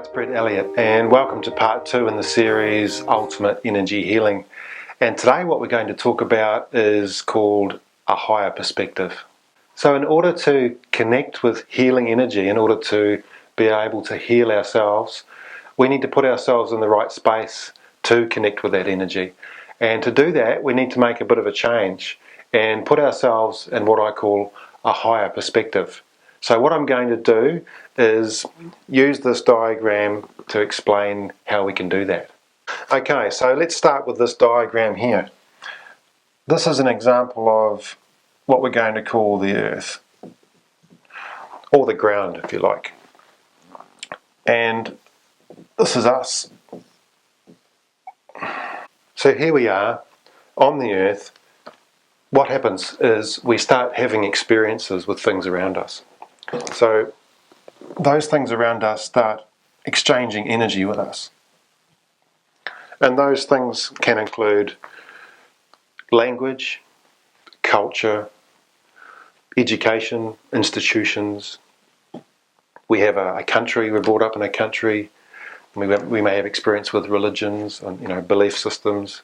it's Brett Elliott, and welcome to part 2 in the series Ultimate Energy Healing. And today what we're going to talk about is called a higher perspective. So in order to connect with healing energy, in order to be able to heal ourselves, we need to put ourselves in the right space to connect with that energy. And to do that, we need to make a bit of a change and put ourselves in what I call a higher perspective. So what I'm going to do is use this diagram to explain how we can do that. Okay, so let's start with this diagram here. This is an example of what we're going to call the earth, or the ground if you like. And this is us. So here we are on the earth. What happens is we start having experiences with things around us. So those things around us start exchanging energy with us. And those things can include language, culture, education, institutions. We have a country, we're brought up in a country. We may have experience with religions and belief systems.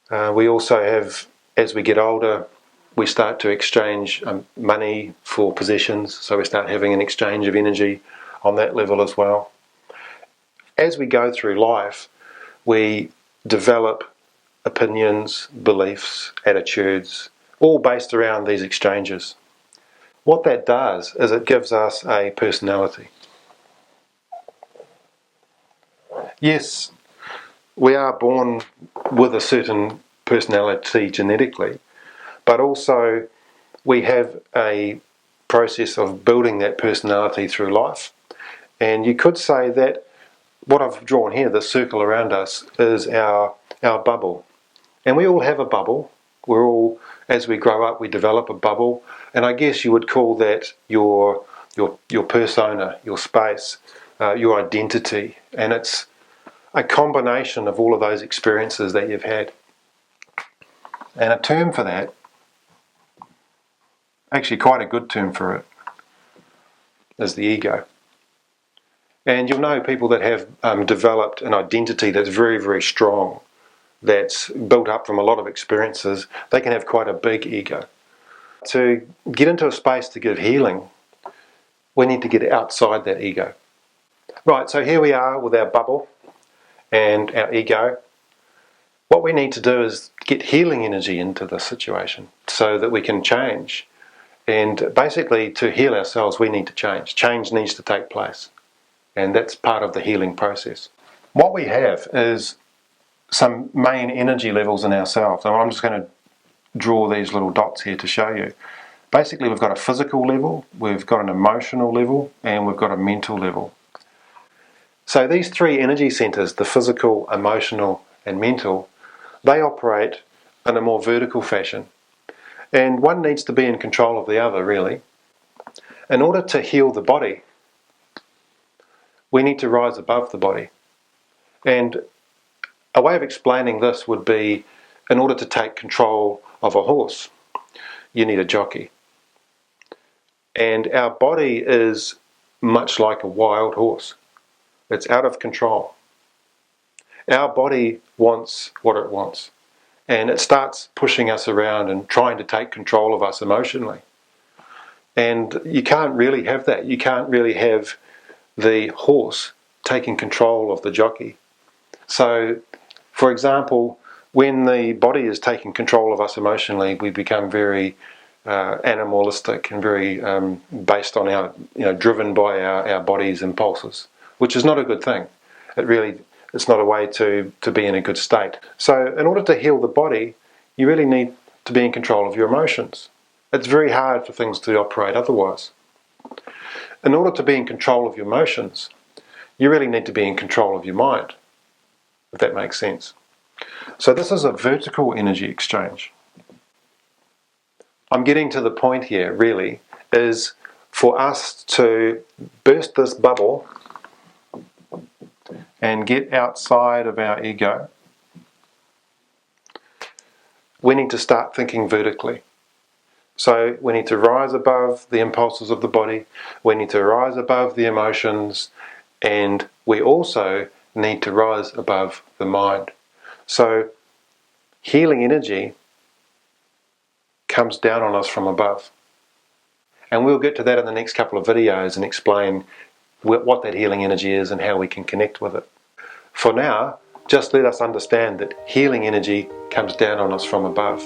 We also have, as we get older, we start to exchange money for possessions, so we start having an exchange of energy on that level as well. As we go through life, we develop opinions, beliefs, attitudes, all based around these exchanges. What that does is it gives us a personality. Yes, we are born with a certain personality genetically, but also we have a process of building that personality through life. And you could say that what I've drawn here, the circle around us, is our bubble. And we all have a bubble. We're all, as we grow up, we develop a bubble. And I guess you would call that your persona, your space, your identity. And it's a combination of all of those experiences that you've had. And a term for that, actually quite a good term for it, is the ego. And you'll know people that have developed an identity that's very, very strong, that's built up from a lot of experiences. They can have quite a big ego. To get into a space to give healing, we need to get outside that ego. Right, so here we are with our bubble and our ego. What we need to do is get healing energy into the situation so that we can change. And basically, to heal ourselves, we need to change. Change needs to take place. And that's part of the healing process. What we have is some main energy levels in ourselves. And I'm just going to draw these little dots here to show you. Basically, we've got a physical level, we've got an emotional level, and we've got a mental level. So these three energy centers, the physical, emotional, and mental, they operate in a more vertical fashion. And one needs to be in control of the other, really. In order to heal the body, we need to rise above the body. And a way of explaining this would be, in order to take control of a horse, you need a jockey. And our body is much like a wild horse. It's out of control. Our body wants what it wants. And it starts pushing us around and trying to take control of us emotionally. And you can't really have that. You can't really have the horse taking control of the jockey. So, for example, when the body is taking control of us emotionally, we become very animalistic and very based on our, driven by our body's impulses, which is not a good thing. It's not a way to be in a good state. So in order to heal the body, you really need to be in control of your emotions. It's very hard for things to operate otherwise. In order to be in control of your emotions, you really need to be in control of your mind, if that makes sense. So this is a vertical energy exchange. I'm getting to the point here, really, is for us to burst this bubble and get outside of our ego. We need to start thinking vertically. So we need to rise above the impulses of the body, we need to rise above the emotions and we also need to rise above the mind. So healing energy comes down on us from above. And we'll get to that in the next couple of videos and explain what that healing energy is and how we can connect with it. For now, just let us understand that healing energy comes down on us from above.